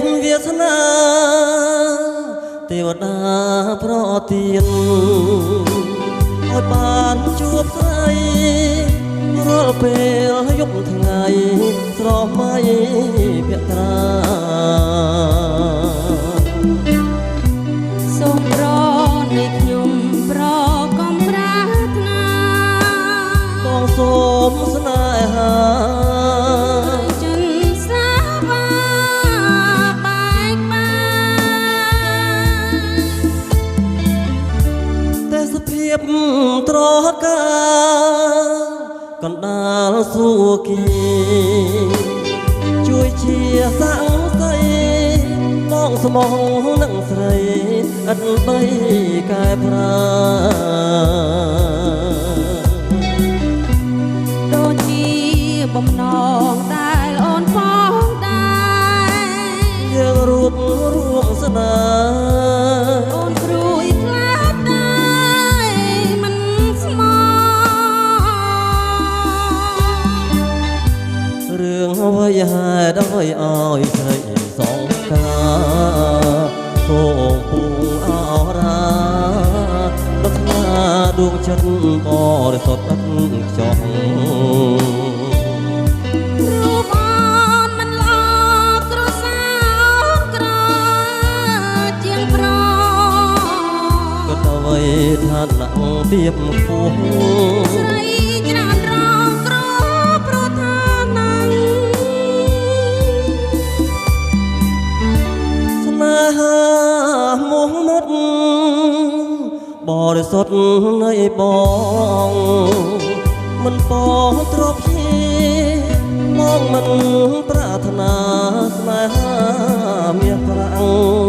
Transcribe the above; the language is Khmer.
งវាសនាទេវតាប្រទានឲ្យបានជួបស្រីរាល់ពេលយប់ថ្ងៃស្រមៃភក្ត្រាសូមប្រនៃខ្ញុំប្រកំប្រាថ្នាបងសូមស្នេហាចិនសាបាបែកបានតែសភាពត្រកាកណ្ដាលសួគីជួយជាសាំងស្អីបងស្មងនឹងស្រីឥតបីកែប្រាដូចជាបំណងដែលអូនផងដែរយើងរួបរួមស្នេហ៍អូនព្រួយខ្លាចដែរមិនស្មោរឿងអ្វីហេតុឲ្យស្រីសងការសូមពងអរាប្រាថ្នាដួងចិត្តបរិសុទ្ធឥតខ្ចោះរូបអូនមិនល្អក្រសាអូនក្រជាងប្រគិតអ្វីឋានៈទៀបខ្ពស់ស្រីច្រើនរងក្រព្រោះថានឹងស្នេហាមុះមុតបរិសុទ្ធនៃបងមិនបងទ្រព្យជាមកមិនប្រាថ្នាស្នេហាមាសប្រាំង